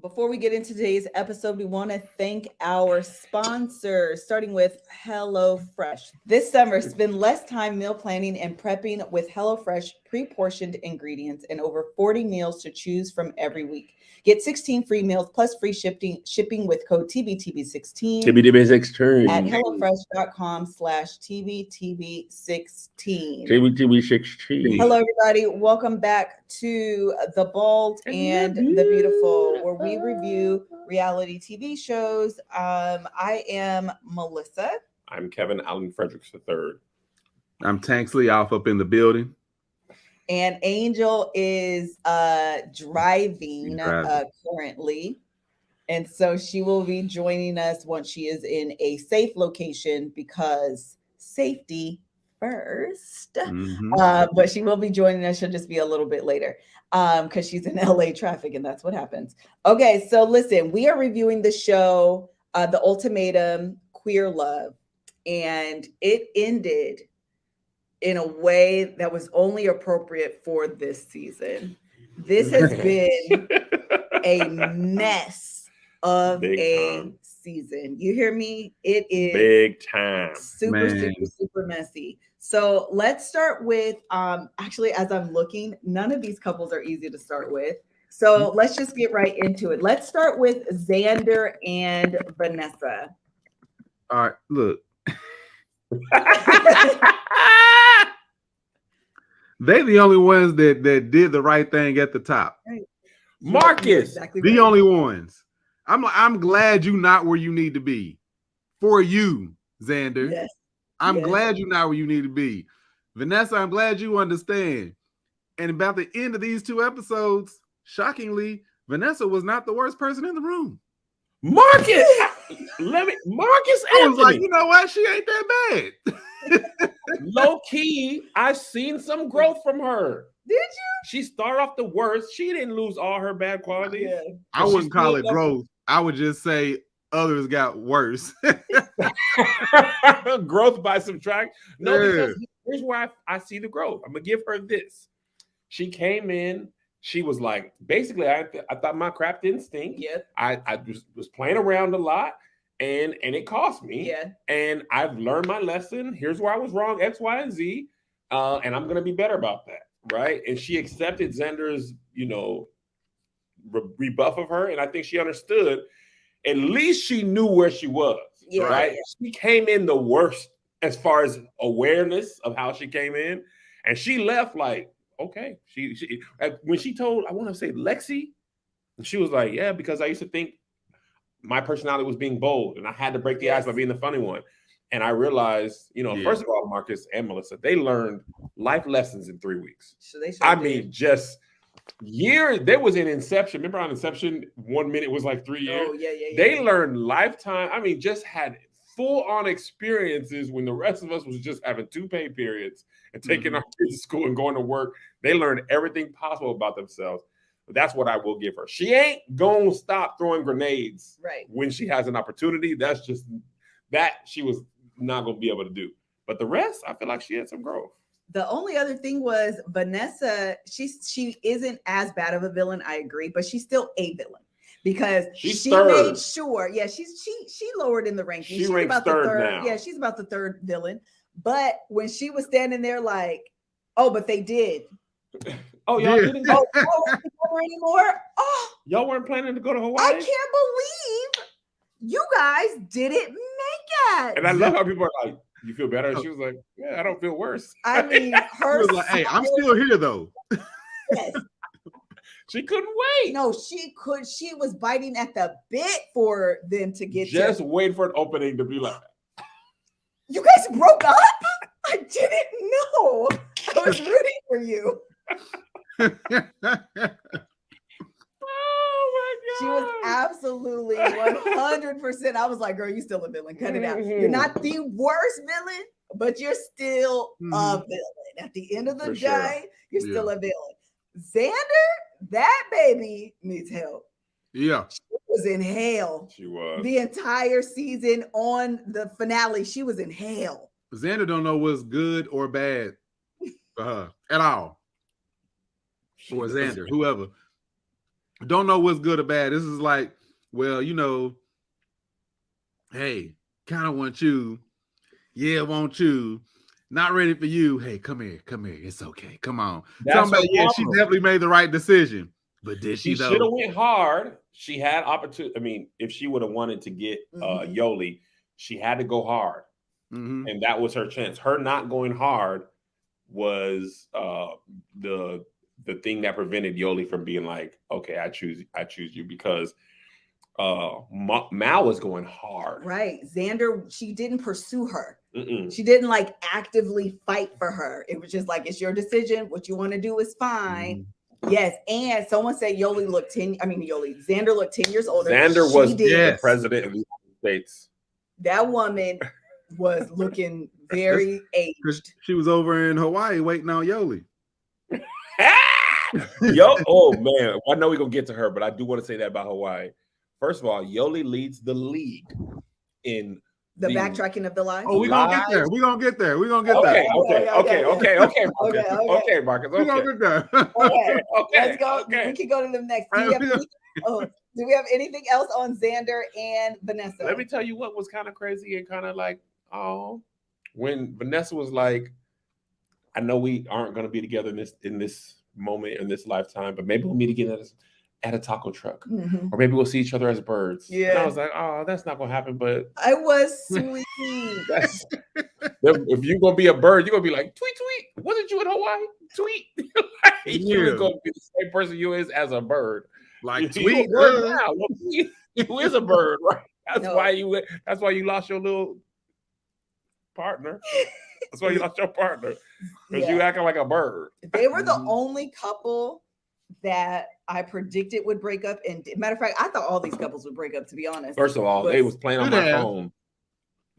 Before we get into today's episode, we want to thank our sponsors, starting with HelloFresh. This summer, spend less time meal planning and prepping with HelloFresh pre-portioned ingredients and over 40 meals to choose from every week. Get 16 free meals plus free shipping with code TBTB16 TBTB16 at HelloFresh.com/TBTB16. TBTB16. Hello, everybody. Welcome back to The Bald and the Beautiful, where we review reality TV shows. I am Melissa. I'm Kevin Allen Fredericks III. I'm Tanksley off up in the building. And Angel is driving currently. And so she will be joining us once she is in a safe location because safety first. But she will be joining us. She'll just be a little bit later because she's in LA traffic and that's what happens. Okay, so listen, we are reviewing the show, The Ultimatum, Queer Love, and it ended in a way that was only appropriate for this season. This has been a mess of big season. You hear me? It is big time. Super messy. So let's start with, actually, as I'm looking, none of these couples are easy to start with. So let's just get right into it. Let's start with Xander and Vanessa. All right, look. They the only ones that did the right thing at the top. Right. Marcus, exactly the right. only ones. I'm glad you're not where you need to be. For you, Xander. Yes. I'm glad you're not where you need to be. Vanessa, I'm glad you understand. And about the end of these two episodes, shockingly, Vanessa was not the worst person in the room. Marcus, Marcus I was like, you know what? She ain't that bad. Low key, I've seen some growth from her. Did you? She started off the worst. She didn't lose all her bad qualities. Yeah. I wouldn't call it growth. I would just say others got worse. Growth by subtract. No, because here's where I see the growth. I'm gonna give her this. She came in. She was like, basically, I thought my crap didn't stink. Yeah. I was playing around a lot, and it cost me. Yeah. And I've learned my lesson. Here's where I was wrong, X, Y, and Z. And I'm gonna be better about that. Right. And she accepted Xander's, rebuff of her. And I think she understood. At least she knew where she was. Yeah, right. Yeah. She came in the worst as far as awareness of how she came in. And she left like, okay. She when she told, I want to say Lexi, she was like, yeah, because I used to think my personality was being bold and I had to break the ice by being the funny one. And I realized, first of all, Marcus and Melissa, they learned life lessons in 3 weeks. So they just years. There was an Inception. Remember on Inception, 1 minute was like 3 years? Oh, yeah. They learned lifetime. I mean, just had full-on experiences when the rest of us was just having 2 pay periods and taking our kids to school and going to work. They learned everything possible about themselves. But that's what I will give her. She ain't going to stop throwing grenades when she has an opportunity. That's just that she was not going to be able to do. But the rest, I feel like she had some growth. The only other thing was Vanessa, she isn't as bad of a villain, I agree, but she's still a villain because she made sure, she lowered in the rankings. She's about the third now. Yeah, she's about the third villain. But when she was standing there like, oh, but they did. Oh, y'all didn't go anymore? Oh, y'all weren't planning to go to Hawaii? I can't believe you guys didn't make it. And I love how people are like, you feel better? And she was like, yeah, I don't feel worse. I mean, her was like, hey, I'm still here though. Yes. She couldn't wait. No, she could. She was biting at the bit for them to get just wait for an opening to be like, you guys broke up? I didn't know. I was rooting for you. She was absolutely 100%. I was like, girl, you still a villain. Cut it out. You're not the worst villain, but you're still a villain. At the end of the day, you're still a villain. Xander, that baby needs help. Yeah. She was in hell. She was. The entire season on the finale, she was in hell. Xander don't know what's good or bad for her at all. Or Xander, whoever. don't know what's good or bad. This is like, well, hey, kind of want you. Yeah, want you. Not ready for you. Hey, come here. It's okay. Come on. That's Somebody, she definitely made the right decision. But did she though? Should have went hard. She had opportunity. I mean, if she would have wanted to get Yoli, she had to go hard. And that was her chance. Her not going hard was the thing that prevented Yoli from being like, okay, I choose you, because Mal was going hard. Right. Xander, she didn't pursue her. She didn't like actively fight for her. It was just like, it's your decision. What you want to do is fine. Yes. And someone said Xander looked 10 years older. Xander was the president of the United States. That woman was looking very aged. She was over in Hawaii waiting on Yoli. Oh man, I know we're gonna get to her, but I do want to say that about Hawaii. First of all, Yoli leads the league in the backtracking of the lives. Oh, we're gonna get there. We're gonna get there. Okay, Marcus. We're gonna get there. Let's go. We can go to them next. Do we have anything else on Xander and Vanessa? Let me tell you what was kind of crazy and kind of like, when Vanessa was like, I know we aren't going to be together in this moment, in this lifetime, but maybe we'll meet again at a taco truck, or maybe we'll see each other as birds. Yeah, and I was like, oh, that's not going to happen. But I was sweet. If you're going to be a bird, you're going to be like, tweet, tweet. Wasn't you in Hawaii? Tweet. You're going to be the same person you is as a bird. Like tweet. You is a bird, right? That's why you lost your little partner. That's why you lost your partner, because you acting like a bird. They were the only couple that I predicted would break up. And matter of fact, I thought all these couples would break up, to be honest. First of all, they was playing on my phone,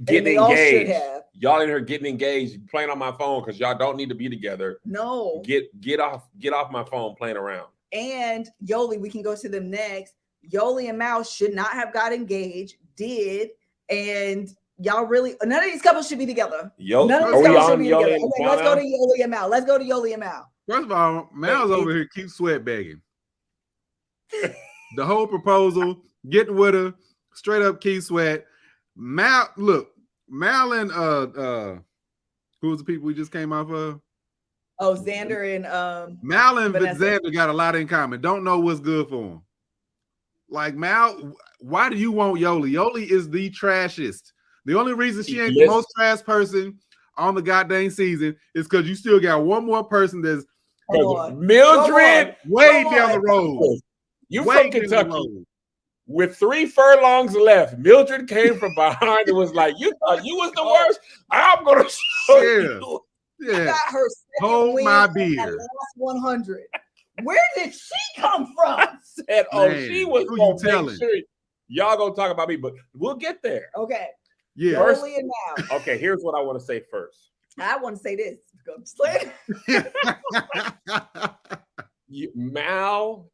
getting engaged. Y'all in here getting engaged, playing on my phone because y'all don't need to be together. No, get off my phone playing around. And Yoli, we can go to them next. Yoli and Mal should not have got engaged, and y'all really, none of these couples should be together. None of these couples should be together. Okay, let's go to Yoli and Mal. First of all, Mal's over here keep sweat begging. The whole proposal, getting with her, straight up keep sweat. Mal and who was the people we just came off of? Oh, Xander and Mal and Xander got a lot in common. Don't know what's good for them. Like, Mal, why do you want Yoli? Yoli is the trashiest. The only reason she ain't the most trash person on the goddamn season is because you still got one more person that's Mildred way down the road. You from Kentucky with 3 furlongs left. Mildred came from behind and was like, "You thought you was the worst? I'm gonna show you." Yeah. I got her hold my beer. At last 100. Where did she come from? Said, she was gonna make sure y'all gonna talk about me, but we'll get there. Okay. Yeah. First, okay, here's what I want to say first. I want to say this. Mal,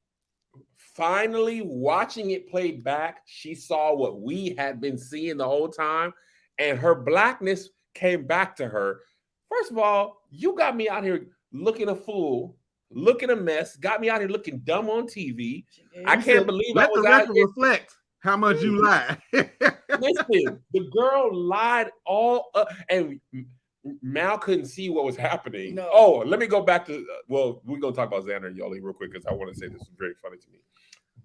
finally watching it play back, she saw what we had been seeing the whole time, and her blackness came back to her. First of all, you got me out here looking a fool, looking a mess, got me out here looking dumb on TV. I can't believe I was out here. Reflect how much you lied. Listen, the girl lied all up, and Mal couldn't see what was happening. No. Oh, let me go back to, we're going to talk about Xander and Yoli real quick because I want to say this is very funny to me.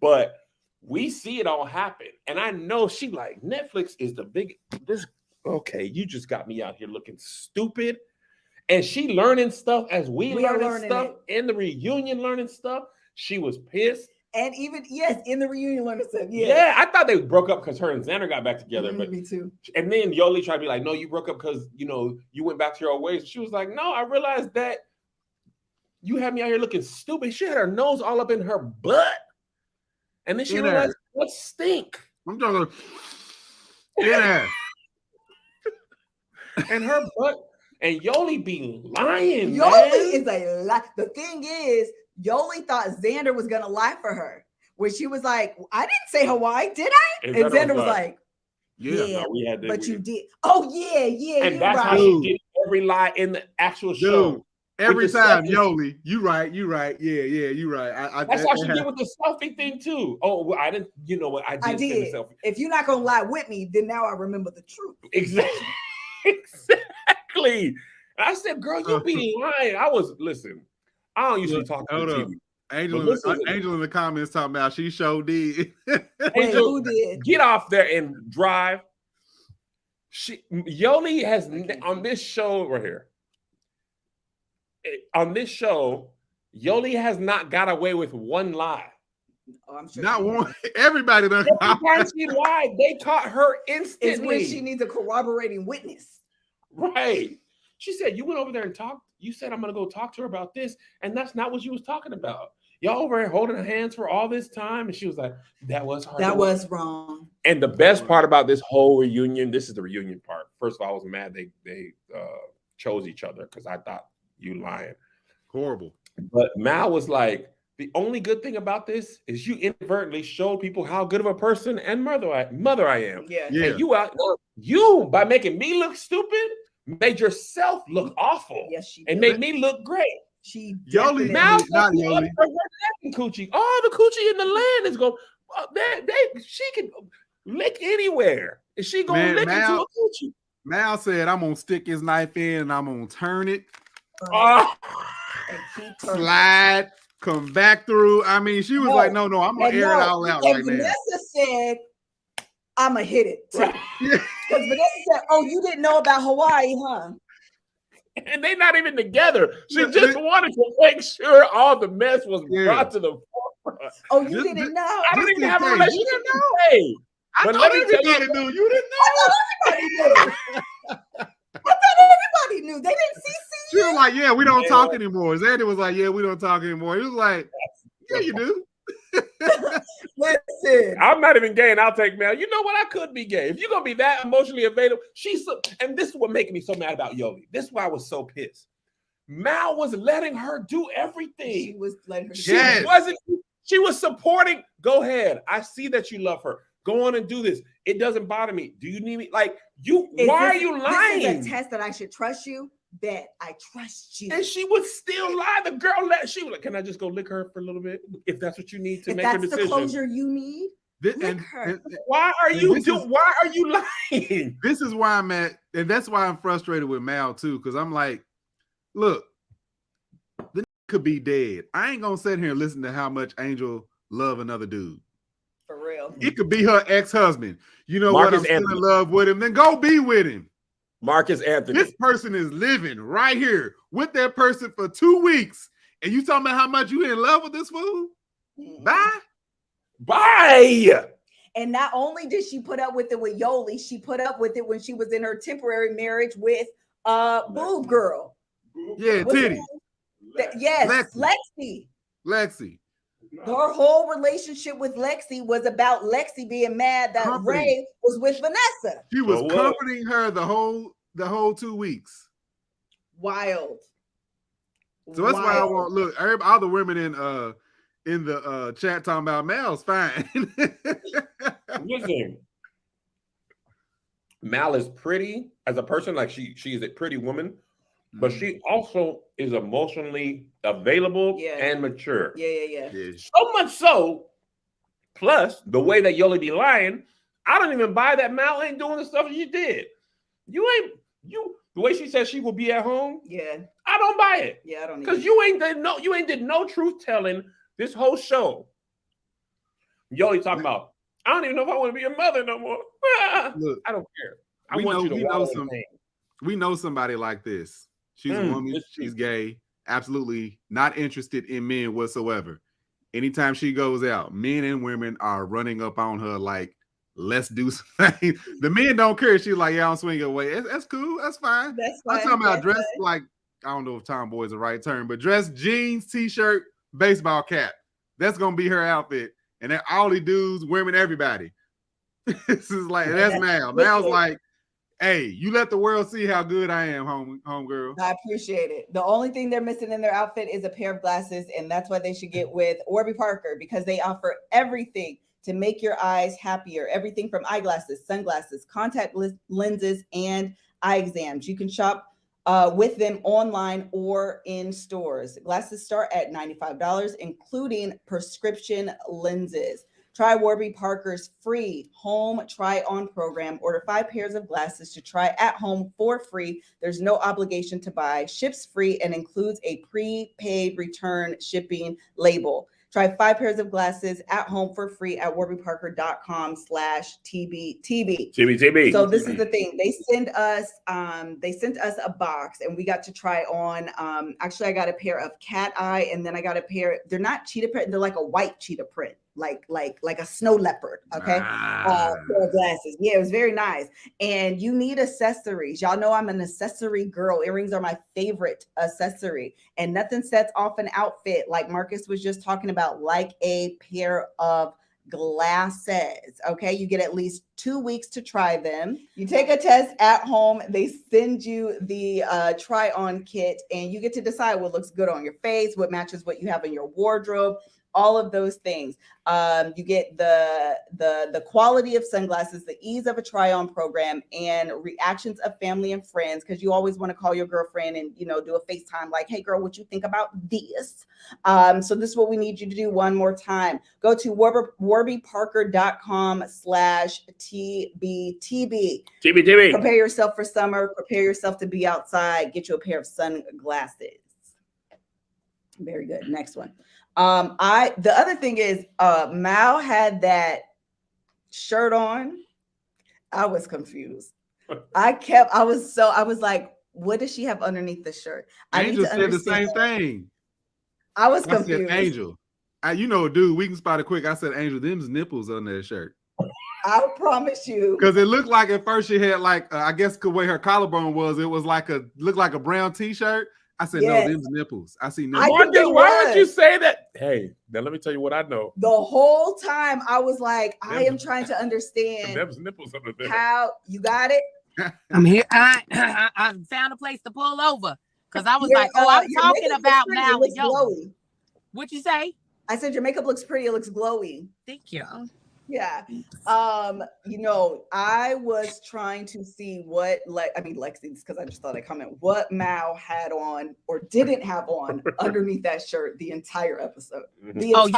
But we see it all happen. And I know she like, Netflix is the big, okay, you just got me out here looking stupid. And she learning stuff as we learning stuff in the reunion, learning stuff. She was pissed. And even, in the reunion learning stuff. Yeah, I thought they broke up because her and Xander got back together. But me too. And then Yoli tried to be like, no, you broke up because, you went back to your old ways. She was like, no, I realized that you had me out here looking stupid. She had her nose all up in her butt. And then she realized, what stink? I'm talking. Yeah. And her butt. And Yoli be lying. Yoli is a lie. The thing is, Yoli thought Xander was gonna lie for her. When she was like, I didn't say Hawaii, did I? And Xander was like, yeah, no, but you did. Oh, yeah. And that's how she did every lie in the actual show. Every time, Yoli, you right. Yeah, you right. That's how she did with the selfie thing too. Oh, well, I didn't. You know what? I did. Send a selfie. If you're not gonna lie with me, then now I remember the truth. Exactly. And I said, "Girl, you be lying." Listen. I don't usually talk to TV. Angel in the comments talking about she showed did. Angel, who did? Get off there and drive. Yoli has on this show right here. On this show, Yoli has not got away with one lie. Oh, I'm sure not one. Everybody done. Every time she lied, they caught her instantly. It's when she needs a corroborating witness. Right. She said, "You went over there and talked. You said I'm gonna go talk to her about this, and that's not what you was talking about. Y'all over here holding hands for all this time." And she was like, "That was hard. That was wrong." And the best part about this whole reunion, this is the reunion part. First of all, I was mad they chose each other because I thought you lying. Horrible. But Mal was like, the only good thing about this is you inadvertently showed people how good of a person and mother I am. Yeah. And you by making me look stupid made yourself look awful. Yes, she did. And made me look great. She Yoli, now coochie. All the coochie in the land is going. She can lick anywhere. Is she gonna lick into a coochie? Mal said, "I'm gonna stick his knife in and I'm gonna turn it, slide, come back through." I mean, she was like, "No, I'm gonna air it all out right now." Vanessa said, "I'm gonna hit it too." Because Vanessa said, "Oh, you didn't know about Hawaii, huh?" And they're not even together. She just wanted to make sure all the mess was brought to the forefront. Oh, you didn't know? I don't even have a relationship to say. I thought everybody knew. You didn't know? Everybody knew. I thought everybody knew. They didn't see. She was like, "Yeah, we don't talk anymore." Zandy was like, "Yeah, we don't talk anymore." He was like, "Yeah, you do." Listen, I'm not even gay, and I'll take Mel. You know what? I could be gay. If you're gonna be that emotionally available, and this is what making me so mad about Yoli. This is why I was so pissed. Mal was letting her do everything. She was letting her. She was supporting. Go ahead. I see that you love her. Go on and do this. It doesn't bother me. Do you need me? Like you? Why are you lying? This is a test that I should trust you. That I trust you. And she would still lie. The girl she was like, "Can I just go lick her for a little bit? If that's what you need to make a decision. If that's the closure you need, lick her." Why are you lying? This is why I'm at, and that's why I'm frustrated with Mal too. Because I'm like, look, the could be dead. I ain't gonna sit here and listen to how much Angel love another dude. For real. It could be her ex-husband. You know Marcus what? I'm still in love with him. Then go be with him. Marcus Anthony. This person is living right here with that person for 2 weeks. And you talking about how much you in love with this fool? Bye. And not only did she put up with it with Yoli, she put up with it when she was in her temporary marriage with Boob Girl. Yeah, Titty. Yes, Lexi. Her whole relationship with Lexi was about Lexi being mad that Ray was with Vanessa. She was comforting her the whole 2 weeks. Wild. So that's why I want all the women in the chat talking about Mal's fine. Listen, Mal is pretty as a person, like she is a pretty woman, but she also is emotionally available and mature. Yeah. So much so, plus the way that Yoli be lying, I don't even buy that Mal ain't doing the stuff you did. The way she said she will be at home. Yeah. I don't buy it. Yeah, I don't because you ain't did no truth telling this whole show. Yoli talking about, I don't even know if I want to be a mother no more. Look, I don't care. We know somebody like this. She's a woman. She's gay. Absolutely not interested in men whatsoever. Anytime she goes out, men and women are running up on her like, let's do something. The men don't care. She's like, yeah, I'm swinging away. That's cool. That's fine. I'm talking about dress like, I don't know if tomboy is the right term, but dress jeans, t-shirt, baseball cap. That's going to be her outfit. And then all the dudes, women, everybody. This is like, that's Mal. Mal's like, hey, you let the world see how good I am, home girl. I appreciate it. The only thing they're missing in their outfit is a pair of glasses, and that's why they should get with Warby Parker, because they offer everything to make your eyes happier. Everything from eyeglasses, sunglasses, contact lenses, and eye exams. You can shop with them online or in stores. Glasses start at $95, including prescription lenses. Try Warby Parker's free home try-on program. Order 5 pairs of glasses to try at home for free. There's no obligation to buy. Ships free and includes a prepaid return shipping label. Try 5 pairs of glasses at home for free at warbyparker.com/TBTB. So this is the thing. They sent us a box and we got to try on. Actually, I got a pair of cat eye, and then I got a pair. They're not cheetah print. They're like a white cheetah print, like a snow leopard. Okay. Pair of glasses. Yeah, it was very nice. And you need accessories. Y'all know I'm an accessory girl. Earrings are my favorite accessory, and nothing sets off an outfit like Marcus was just talking about, like a pair of glasses. Okay, you get at least 2 weeks to try them. You take a test at home. They send you the try on kit, and you get to decide what looks good on your face, what matches what you have in your wardrobe, all of those things. You get the quality of sunglasses, the ease of a try-on program, and reactions of family and friends, because you always want to call your girlfriend and, you know, do a FaceTime like, hey girl, what you think about this? So this is what we need you to do one more time. Go to warbyparker.com/TBTB. TBTB. Prepare yourself for summer. Prepare yourself to be outside. Get you a pair of sunglasses. Very good. Next one. The other thing is, Mal had that shirt on. I was confused. I was like, what does she have underneath the shirt? Angel said the same thing. I was confused. I said, Angel, you know, dude, we can spot it quick. I said, Angel, them's nipples on that shirt. I promise you. Because it looked like at first she had like, I guess the way her collarbone was, it was like looked like a brown t-shirt. I said, yes. No, them's nipples. I see nipples. Marcus, why would you say that? Hey, now let me tell you what I know. The whole time I was like, I am trying to understand. There's nipples under there. How you got it? I'm here. I found a place to pull over because I was like, oh, I'm talking about Mal and Yola. What'd you say? I said your makeup looks pretty. It looks glowy. Thank you. Yeah. You know, I was trying to see what, Lexi's, because I just thought I'd comment, what Mal had on or didn't have on underneath that shirt the entire episode. No.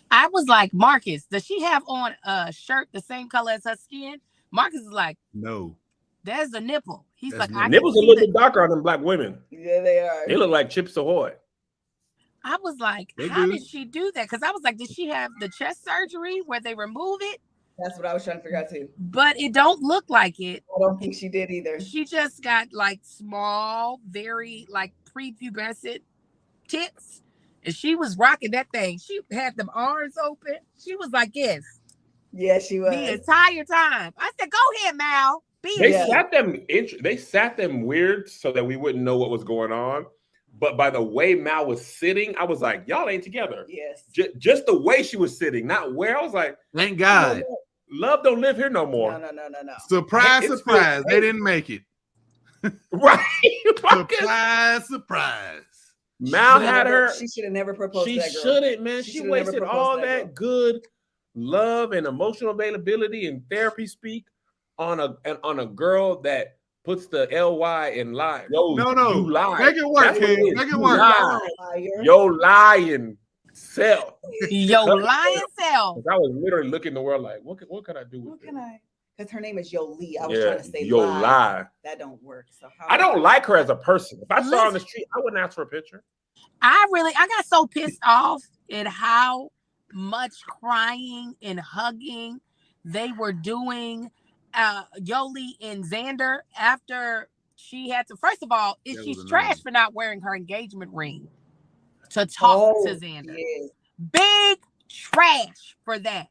I was like, Marcus, does she have on a shirt the same color as her skin? Marcus is like, no. There's a nipple. He's like, nipples a little bit darker on them black women. Yeah, they are. They look like Chips Ahoy. I was like, how did she do that? Because I was like, did she have the chest surgery where they remove it? That's what I was trying to figure out too. But it don't look like it. I don't think she did either. She just got like small, very like prepubescent tits. And she was rocking that thing. She had them arms open. She was like, yes. Yeah, she was. The entire time. I said, go ahead, Mal. They sat them weird so that we wouldn't know what was going on. But by the way Mal was sitting, I was like, y'all ain't together. Yes. Just the way she was sitting, not where. I was like, thank God. Love don't live here no more. No. Surprise, surprise. They didn't make it. Right. Surprise. Mal had her. She should have never proposed to that girl. She shouldn't, man. She wasted all that good love and emotional availability and therapy speak on a girl that puts the LY in lie. Yo, no. You lie. Make it work, King. Make it work. Yo, lying self. Yo, lying self. I was literally looking in the world like, what can I do with what can I? Because her name is Yoli. I was trying to say lie. That don't work. So I don't like her as a person. If I saw her on the street, I wouldn't ask for a picture. I got so pissed off at how much crying and hugging they were doing. Yoli and Xander after she had to. First of all, she's trash for not wearing her engagement ring to talk to Xander. Yes. Big trash for that.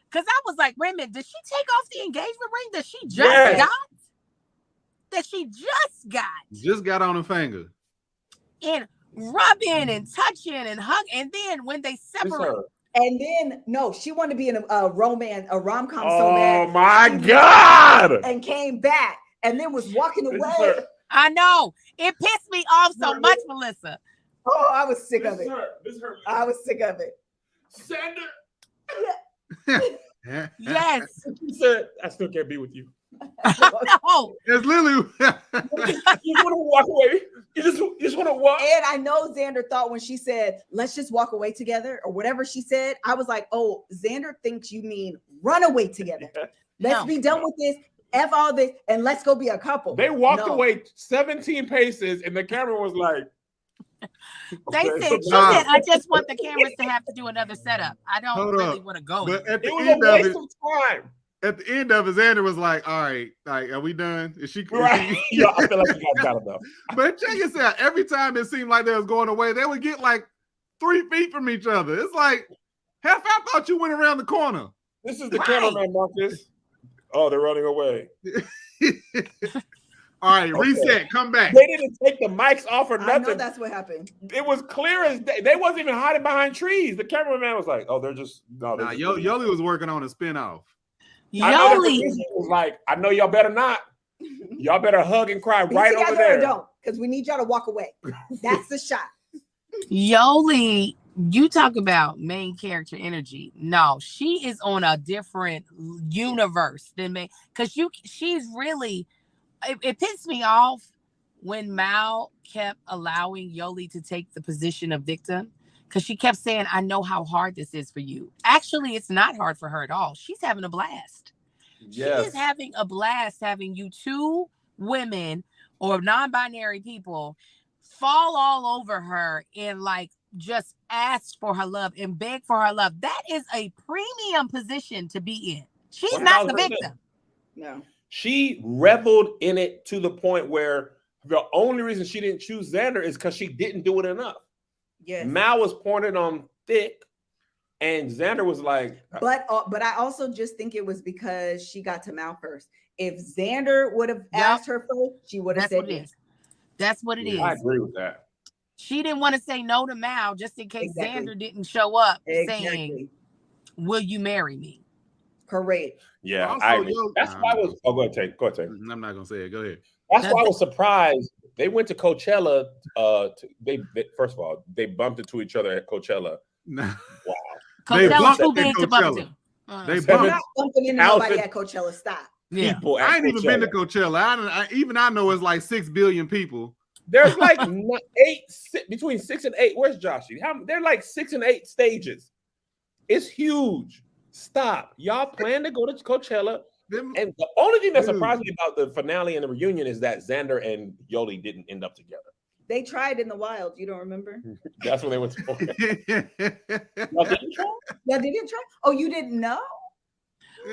Because I was like, wait a minute, did she take off the engagement ring that she just got? That she just got. Just got on her finger. And rubbing and touching and hugging. And then when they separate. And then, no, she wanted to be in a rom-com so bad. Oh, my God. And came back and then was walking away. I know. It pissed me off so much, Melissa. Oh, I was sick of it. This hurt. I was sick of it. Xander. Yes. He said, I still can't be with you. No. It's literally. You want to walk away. You just want to walk. And I know Xander thought when she said, let's just walk away together or whatever she said, I was like, oh, Xander thinks you mean run away together. Let's be done with this. F all this and let's go be a couple. They walked away 17 paces and the camera was like. They said, I just want the cameras to have to do another setup. I don't really want to go. But at the it was end a waste of time. At the end of it, Xander was like, all right, like, are we done? Is she right? Yeah, I feel like you guys got enough. But check this out. Every time it seemed like they was going away, they would get like 3 feet from each other. It's like, half I thought you went around the corner. This is the cameraman, Marcus. Oh, they're running away. All right, reset. Come back. They didn't take the mics off or nothing. I know that's what happened. It was clear as day. They wasn't even hiding behind trees. The cameraman was like, "Oh, they're just no." Nah, Yoli was working on a spinoff. Yoli was like, "I know y'all better not. Y'all better hug and cry right over there. Or don't, because we need y'all to walk away. That's the shot." Yoli, you talk about main character energy. No, she is on a different universe than me. Because she's really. It pissed me off when Mal kept allowing Yoli to take the position of victim because she kept saying, I know how hard this is for you. Actually, it's not hard for her at all. She's having a blast. Yes. She is having a blast having you two women or non-binary people fall all over her and like just ask for her love and beg for her love. That is a premium position to be in. She's not the victim. No. She reveled in it to the point where the only reason she didn't choose Xander is because she didn't do it enough. Yes. Mal was pointed on thick, and Xander was like. But I also just think it was because she got to Mal first. If Xander would have asked her first, she would have said yes. That's what it is. I agree with that. She didn't want to say no to Mal just in case Xander didn't show up saying, will you marry me? Correct. Yeah, also, I agree. That's why I was. Oh, go ahead, Tate. Go ahead, Tate. I'm not gonna say it. Go ahead. That's why I was surprised. They went to Coachella. They first of all, they bumped into each other at Coachella. Wow. Coachella's too big to bump into. They bumped. Not bumping into nobody at Coachella. Stop. People. I ain't even been to Coachella. I know it's like 6 billion people. There's like between 6 and 8. Where's Joshy? They're like 6 and 8 stages. It's huge. Stop. Y'all plan to go to Coachella. And the only thing that surprised me about the finale and the reunion is that Xander and Yoli didn't end up together. They tried in the wild. You don't remember? That's when they went to Y'all didn't try? Oh, you didn't know?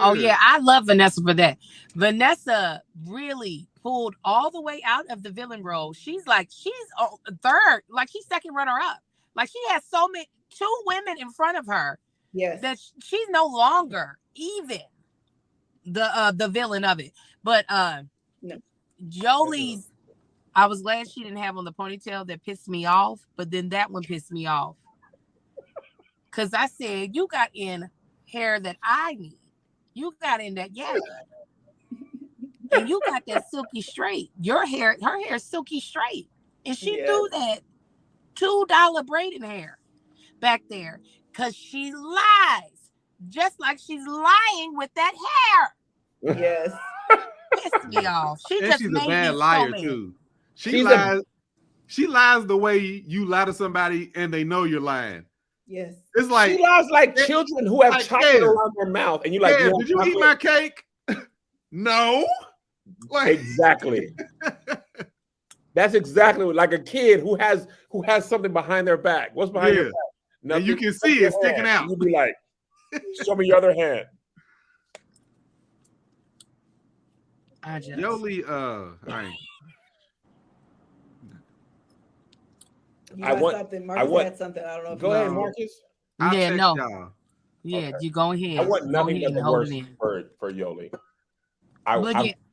Oh, yeah. I love Vanessa for that. Vanessa really pulled all the way out of the villain role. She's third. Like, she's second runner-up. Like, she has 2 women in front of her. Yes, that she's no longer even the villain of it. But no. Jolie's, I was glad she didn't have on the ponytail. That pissed me off. But then that one pissed me off because I said you got in hair that I need. You got in that and you got that silky straight. Her hair is silky straight, and she threw that $2 braiding hair back there. Because she lies, just like she's lying with that hair. Yes. Pissed me off. She's a bad liar, too. She lies the way you lie to somebody and they know you're lying. Yes. It's like she lies like children who have chocolate around their mouth. And you're like, did you eat my cake? No. Exactly. That's exactly like a kid who has something behind their back. What's behind your back? And you can see it sticking out. You'd be like, show me your other hand. Yoli, all right. I want something. I don't know. Go ahead, Marcus. Yeah, you go ahead. I want nothing but the worst for Yoli.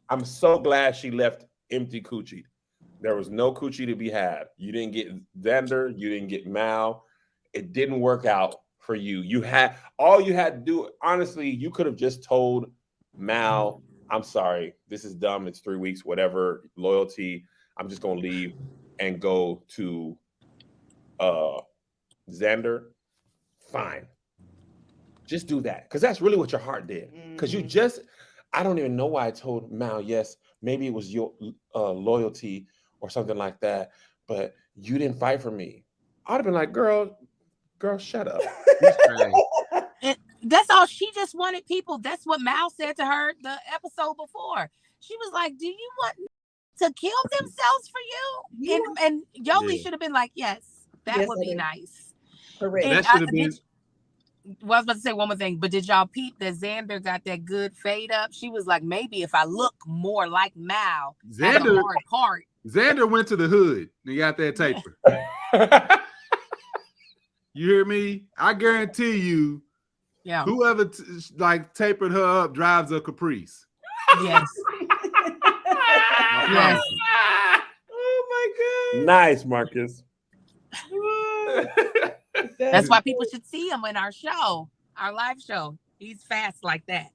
I'm so glad she left empty coochie. There was no coochie to be had. You didn't get Xander. You didn't get Mal. It didn't work out for you. All you had to do, honestly, you could have just told Mal, I'm sorry, this is dumb. It's 3 weeks, whatever, loyalty. I'm just going to leave and go to Xander. Fine. Just do that. Because that's really what your heart did. Because I don't even know why I told Mal yes. Maybe it was your loyalty or something like that, but you didn't fight for me. I'd have been like, girl, shut up. And that's all. She just wanted people. That's what Mal said to her the episode before. She was like, do you want to kill themselves for you? And Yoli should have been like, yes, that would be nice. Correct. And that should have been. Well, I was about to say one more thing, but did y'all peep that Xander got that good fade up? She was like, maybe if I look more like Mal, Xander, hard part. Xander went to the hood and got that taper. You hear me? I guarantee you, whoever tapered her up drives a Caprice. Yes. Yes. Oh my God. Nice, Marcus. That's why people should see him in our show, our live show. He's fast like that.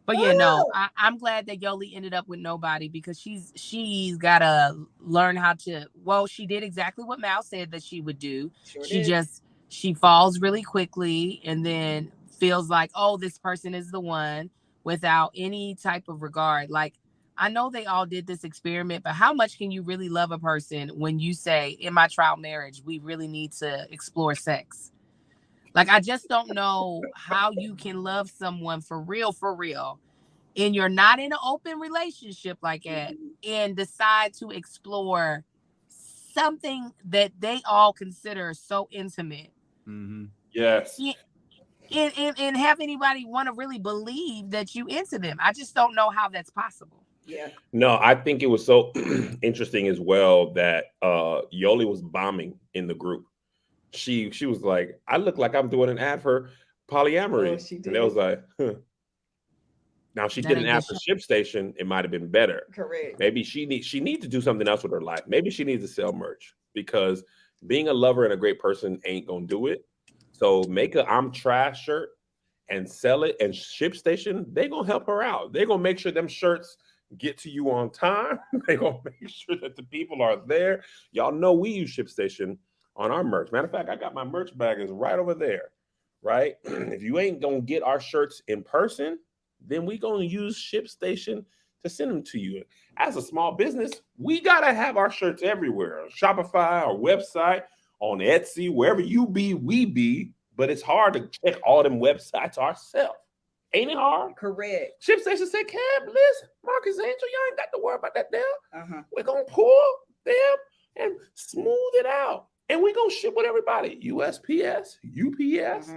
But yeah, no, I'm glad that Yoli ended up with nobody because she's gotta learn how to. Well, she did exactly what Mal said that she would do. She falls really quickly and then feels like, oh, this person is the one without any type of regard. Like, I know they all did this experiment, but how much can you really love a person when you say, in my trial marriage, we really need to explore sex? Like, I just don't know how you can love someone for real, and you're not in an open relationship like that, and decide to explore something that they all consider so intimate. Mm-hmm. Yes. And have anybody want to really believe that you into them. I just don't know how that's possible. Yeah. No, I think it was so interesting as well that Yoli was bombing in the group. She was like, I look like I'm doing an ad for polyamory. Oh, she did. And it was like, huh. Now she did an ad for ShipStation, it might have been better. Correct. Maybe she needs to do something else with her life. Maybe she needs to sell merch because being a lover and a great person ain't gonna do it. So make a I'm trash shirt and sell it, and ShipStation, they're gonna help her out. They're gonna make sure them shirts get to you on time. They're gonna make sure that the people are there. Y'all know we use ShipStation on our merch. Matter of fact, I got my merch bag is right over there, right? If you ain't gonna get our shirts in person, then we gonna use ShipStation to send them to you. As a small business, we gotta have our shirts everywhere. On Shopify, our website, on Etsy, wherever you be, we be. But it's hard to check all them websites ourselves. Ain't it hard? Correct. ShipStation said, Cab, listen, Marcus Angel, y'all ain't got to worry about that there. We're gonna pull them and smooth it out. And we're gonna ship with everybody. USPS, UPS,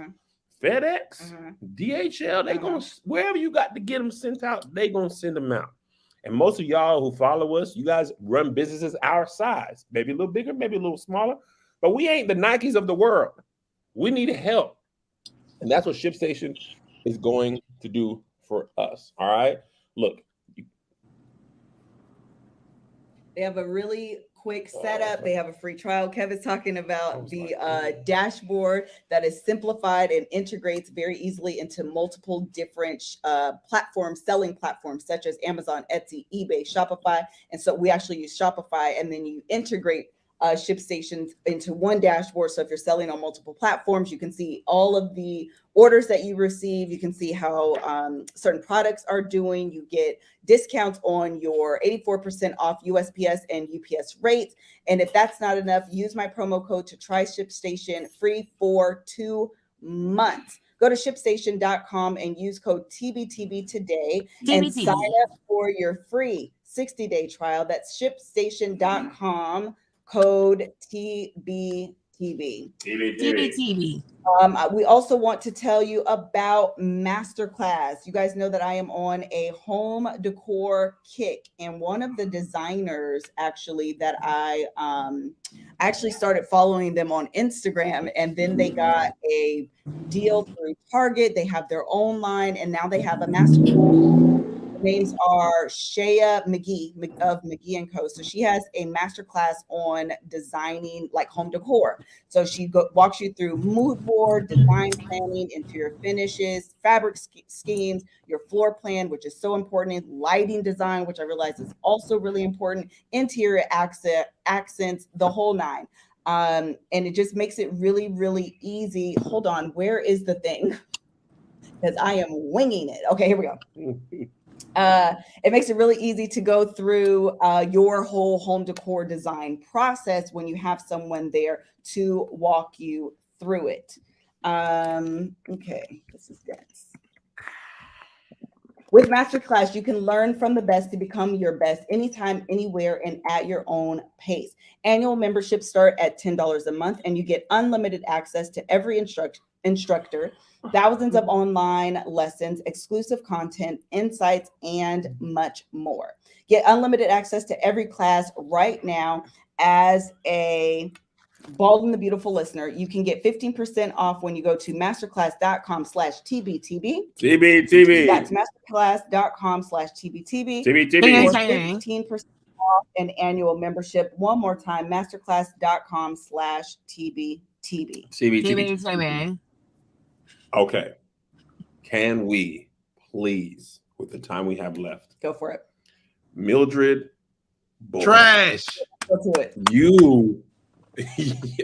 FedEx, DHL, they gonna, wherever you got to get them sent out, they gonna send them out. And most of y'all who follow us, you guys run businesses our size, maybe a little bigger, maybe a little smaller, but we ain't the Nikes of the world. We need help. And that's what ShipStation is going to do for us. All right. Look. They have a really quick setup. They have a free trial. Kevin's talking about the dashboard that is simplified and integrates very easily into multiple different platforms, selling platforms such as Amazon, Etsy, eBay, Shopify. And so we actually use Shopify, and then you integrate ShipStation into one dashboard. So if you're selling on multiple platforms, you can see all of the orders that you receive. You can see how certain products are doing. You get discounts on your 84% off USPS and UPS rates. And if that's not enough, use my promo code to try ShipStation free for 2 months. Go to ShipStation.com and use code TBTB today and sign up for your free 60-day trial. That's ShipStation.com. Code TBTB. TBTB. We also want to tell you about Masterclass. You guys know that I am on a home decor kick, and one of the designers actually that I actually started following them on Instagram, and then they got a deal through Target. They have their own line, and now they have a masterclass. Names are Shea McGee of McGee & Co. So she has a masterclass on designing like home decor. So she walks you through mood board, design planning, interior finishes, fabric schemes, your floor plan, which is so important, lighting design, which I realize is also really important, interior accents, the whole nine. And it just makes it really, really easy. Hold on, where is the thing? Because I am winging it. Okay, here we go. It makes it really easy to go through your whole home decor design process when you have someone there to walk you through it. Okay, this is good. With Masterclass, you can learn from the best to become your best anytime, anywhere, and at your own pace. Annual memberships start at $10 a month, and you get unlimited access to every instructor, thousands of online lessons, exclusive content, insights, and much more. Get unlimited access to every class right now. As a Bald and the Beautiful listener, you can get 15% off when you go to masterclass.com/TBTB. TBTB. That's masterclass.com/TBTB. TBTB. 15% off an annual membership. One more time, masterclass.com/TBTB. TBTB. Okay. Can we please, with the time we have left, go for it? Mildred Boyd. Trash. Go to it. You.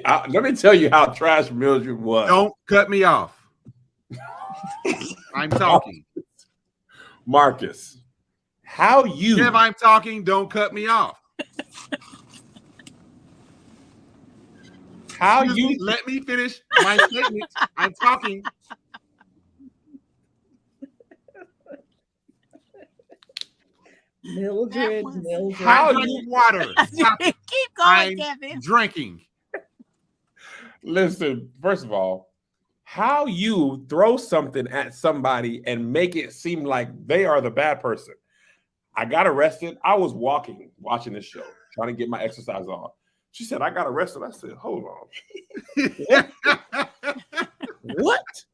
Let me tell you how trash Mildred was. Don't cut me off. I'm talking. Marcus, how you? If I'm talking, don't cut me off. How Excuse you? me, let me finish my statement. I'm talking. Mildred. How you water? Stop it. Keep going, I'm Kevin. drinking. Listen, first of all, how you throw something at somebody and make it seem like they are the bad person. I got arrested. I was watching this show, trying to get my exercise on. She said, I got arrested. I said, hold on. What?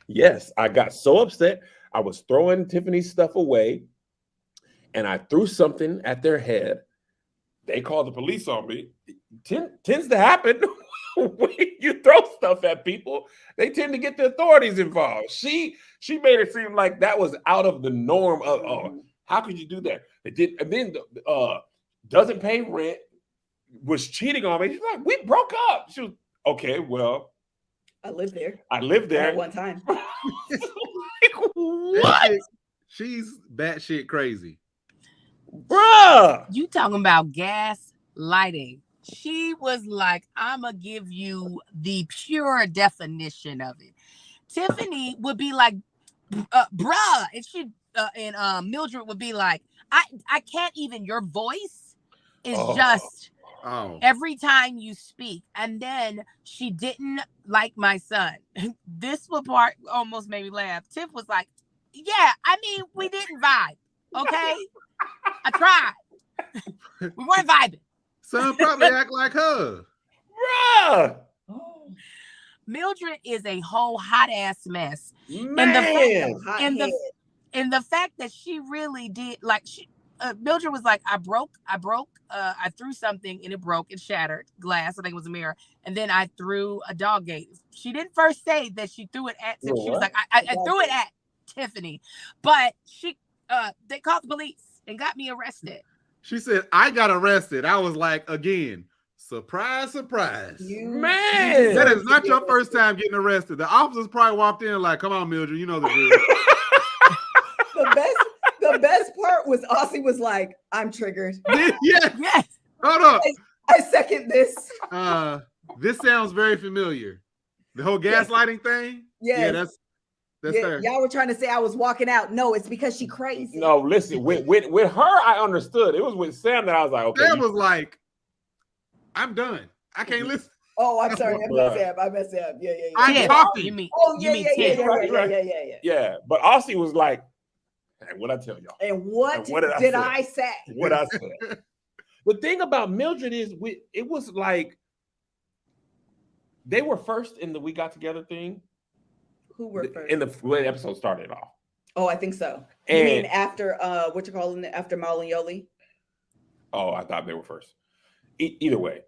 Yes, I got so upset. I was throwing Tiffany's stuff away, and I threw something at their head. They called the police on me. Tends to happen when you throw stuff at people. They tend to get the authorities involved. She made it seem like that was out of the norm. Of how could you do that? They did, and then doesn't pay rent, was cheating on me. She's like, we broke up. She was okay. Well, I lived there at one time. Like, what? She's batshit crazy. Bruh. You talking about gas lighting. She was like, I'm going to give you the pure definition of it. Tiffany would be like, bruh. And Mildred would be like, I can't even, your voice is just every time you speak. And then she didn't like my son. This part almost made me laugh. Tiff was like, yeah, I mean, we didn't vibe. Okay. I tried. We weren't vibing. Son probably act like her. Bruh. Mildred is a whole hot ass mess. Man. And the fact that she really did, like, Mildred was like, I threw something and it broke, it shattered glass. I think it was a mirror. And then I threw a dog gate. She didn't first say that she threw it at Tiffany. She was like, I threw it at Tiffany. But they called the police and got me arrested. She said, I got arrested. I was like, again, surprise, surprise. Man. That is not your first time getting arrested. The officers probably walked in like, come on, Mildred, you know the drill. The best part was Aussie was like, I'm triggered. Yes. Hold up. I second this. This sounds very familiar. The whole gaslighting thing? Yes. Yeah, that's her. Y'all were trying to say I was walking out. No, it's because she crazy. No, listen, with her, I understood. It was with Sam that I was like, okay. Sam was like, I'm done. I can't listen. Oh, I'm sorry. I messed up. Yeah. I'm talking. You mean Yeah. Yeah, but Aussie was like, hey, what'd I tell y'all? And what did I say? What I said. The thing about Mildred is, it was like they were first in the We Got Together thing. Who were first? When the episode started off. Oh, I think so. And, you mean after what you calling it? After Mal and Yoli? Oh, I thought they were first. Either way,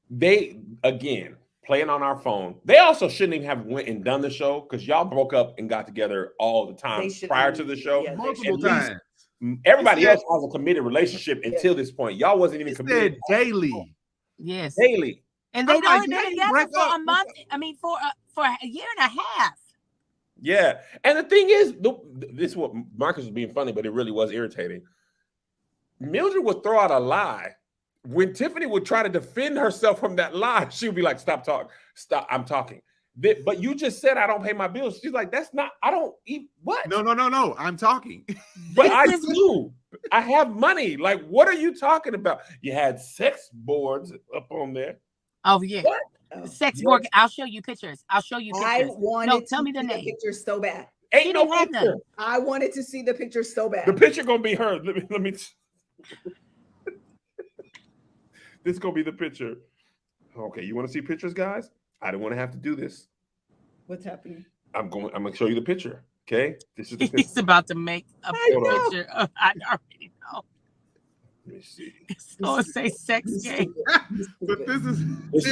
they again playing on our phone. They also shouldn't even have went and done the show because y'all broke up and got together all the time prior to the show. Yeah, multiple times. Everybody else has a committed relationship until this point. Y'all wasn't even committed. Daily. Yes. Daily. And they'd only been how you together break for up? a month. I mean, for a year and a half. Yeah. And the thing is, this is what Marcus was being funny, but it really was irritating. Mildred would throw out a lie. When Tiffany would try to defend herself from that lie, she would be like, stop talking. Stop, I'm talking. But you just said I don't pay my bills. She's like, that's not, I don't eat, what? No, I'm talking. But I do. I have money. Like, what are you talking about? You had sex boards up on there. Oh, yeah. What? Sex board. I'll show you pictures. I'll show you pictures. I wanted tell me the see name. picture so bad. Ain't no picture. I wanted to see the picture so bad. The picture gonna be her. Let me. This gonna be the picture. Okay, you want to see pictures, guys? I don't want to have to do this. What's happening? I'm gonna show you the picture. Okay, this is the picture. He's about to make a picture. I already know. Let me see. So it say sex game. But this is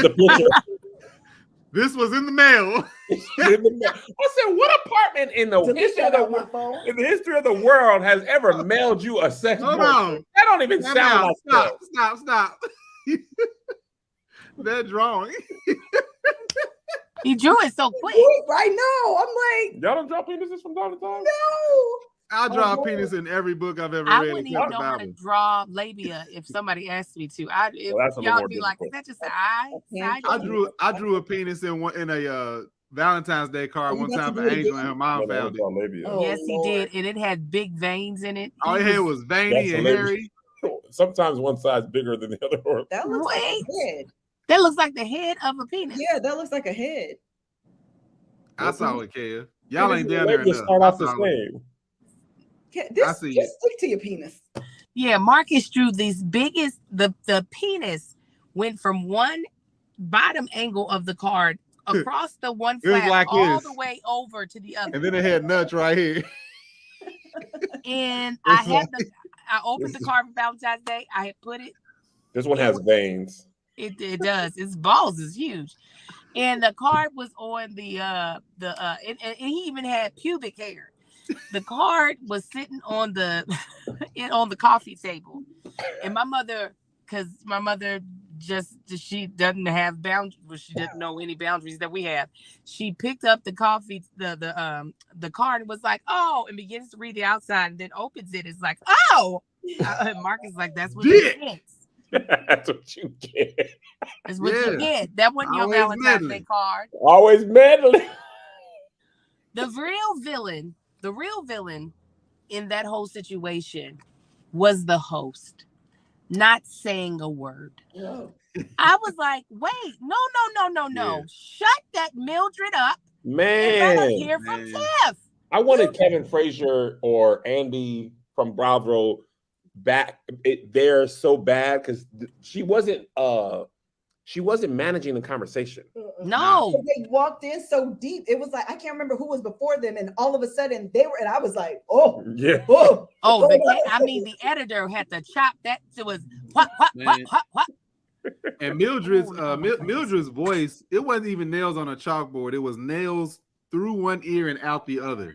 the picture. This was in the mail. I said, what apartment in the history of the world has ever mailed you a sex board? That don't even sound like that. Stop. That drawing. He drew it so quick. I know. I'm like, y'all don't draw penises from time to time? No. I'll draw a penis in every book I've ever read. I wouldn't even know how to draw labia if somebody asked me to. Y'all be like, is that just an eye? I drew a penis in a Valentine's Day card one time for Angel and her mom found it. Yes, he did, and it had big veins in it. All he had was veiny and hairy. Sometimes one side's bigger than the other. That looks like a head. That looks like the head of a penis. Yeah, that looks like a head. I saw it, Kev. Y'all ain't down there enough. Start off the same. Just stick to your penis. Yeah, Marcus drew these biggest. The penis went from one bottom angle of the card across the one flap like all the way over to the other. And then it had nuts right here. And I opened the card for Valentine's Day. I had put it. This one has veins. It does. Its balls is huge. And the card was on and he even had pubic hair. The card was sitting on the coffee table, and my mother, because my mother she doesn't have boundaries. Well, she doesn't know any boundaries that we have. She picked up the coffee, the card, and was like, "Oh," and begins to read the outside, and then opens it. It's like, "Oh," Marcus is like, "That's what you get." That's what you get. That's what you get. That wasn't your Valentine's Day card. Always meddling. The real villain in that whole situation was the host, not saying a word. No. I was like, wait, no. Yeah. Shut that Mildred up. Man. Let us hear from Tiff. I wanted Kevin Frazier or Andy from Bravo back there so bad because she wasn't managing the conversation. No, they walked in so deep. It was like I can't remember who was before them, and all of a sudden they were, and I was like, "Oh, yeah, the editor had to chop that. It was what. And Mildred's voice, it wasn't even nails on a chalkboard. It was nails through one ear and out the other.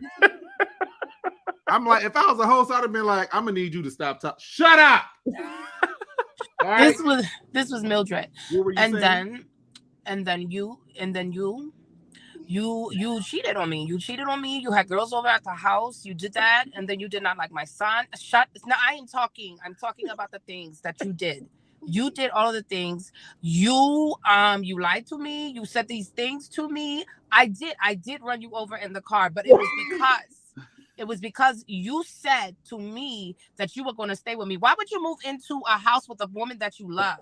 I'm like, if I was a host, I'd have been like, I'm gonna need you to stop talking. Shut up. Right. This was Mildred. What were you saying? And then you cheated on me. You cheated on me. You had girls over at the house. You did that, and then you did not like my son. No, I'm talking about the things that you did. You did all of the things. You lied to me. You said these things to me. I did run you over in the car, but it was because you said to me that you were going to stay with me. Why would you move into a house with a woman that you love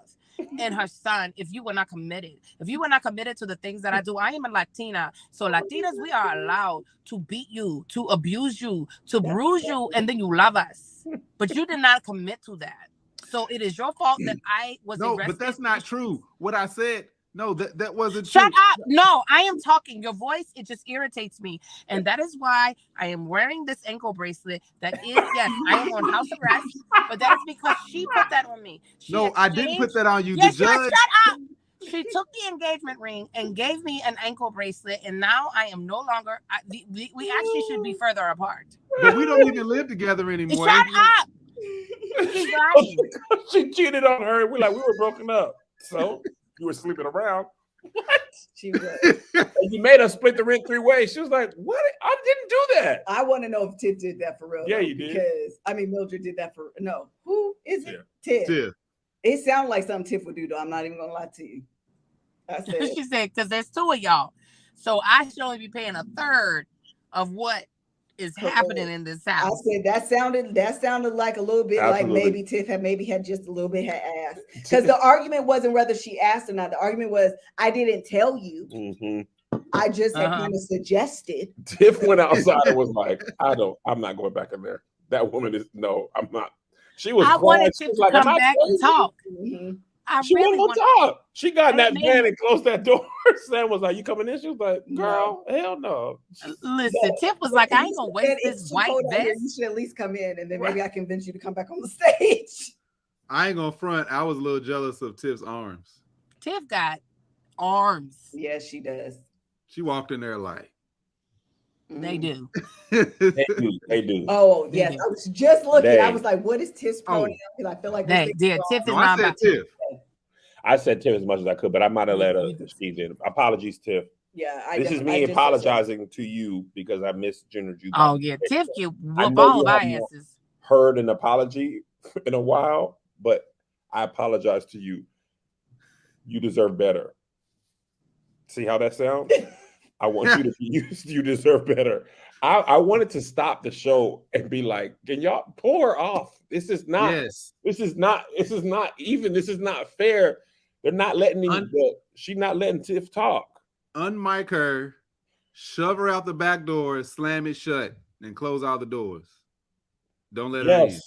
and her son if you were not committed? If you were not committed to the things that I do, I am a Latina. So Latinas, we are allowed to beat you, to abuse you, to bruise you, and then you love us. But you did not commit to that. So it is your fault that I was arrested. No, but that's not true. What I said, no, that wasn't true. Shut up. No, I am talking. Your voice, it just irritates me. And that is why I am wearing this ankle bracelet that is, yes, I am on house arrest, but that is because she put that on me. I didn't put that on you. Yes, shut up. She took the engagement ring and gave me an ankle bracelet, and now I am no longer, we actually should be further apart. But we don't even live together anymore. Shut up. She's lying. She cheated on her. We were broken up. So you were sleeping around. What? She was. And you made us split the rent 3 ways. She was like, what? I didn't do that. I want to know if Tiff did that for real. Yeah, though, you did. Because, Mildred did that for, no. Who is it? Tiff. It sounded like something Tiff would do, though. I'm not even going to lie to you. I said. She said, because there's 2 of y'all. So I should only be paying 1/3 of what is happening in this house. I said that sounded like a little bit like maybe Tiff had just a little bit had asked. Because the argument wasn't whether she asked or not. The argument was, I didn't tell you. Mm-hmm. I just had kind of suggested. Tiff went outside and was like, I'm not going back in there. That woman is I'm not. She was I wanted Tiff to come back and talk. Mm-hmm. She really wanted to talk. She got in that van and closed that door. Sam was like, you coming in? She was like, girl, hell no. Listen, Tiff was like, I ain't gonna waste this white vest. You should at least come in, and then maybe I convince you to come back on the stage. I ain't gonna front. I was a little jealous of Tiff's arms. Tiff got arms. Yes, she does. She walked in there like. They do. They do. Oh, yes. I was just looking. I was like, what is Tiff's pronoun? Because I feel like Tiff is I said Tiff. I said Tiff as much as I could, but I might have let her speak in. Apologies, Tiff. Yeah, this is me apologizing to you because I missed Ginger Juice. Oh yeah, Tiff can whoop all of our asses. Heard an apology in a while, but I apologize to you. You deserve better. See how that sounds? I want you to be used. You deserve better. I wanted to stop the show and be like, can y'all pull her off? This is not. Yes. This is not even. This is not fair. They're not letting she's not letting Tiff talk. Unmic her, shove her out the back door, slam it shut, and close all the doors. Don't let her in.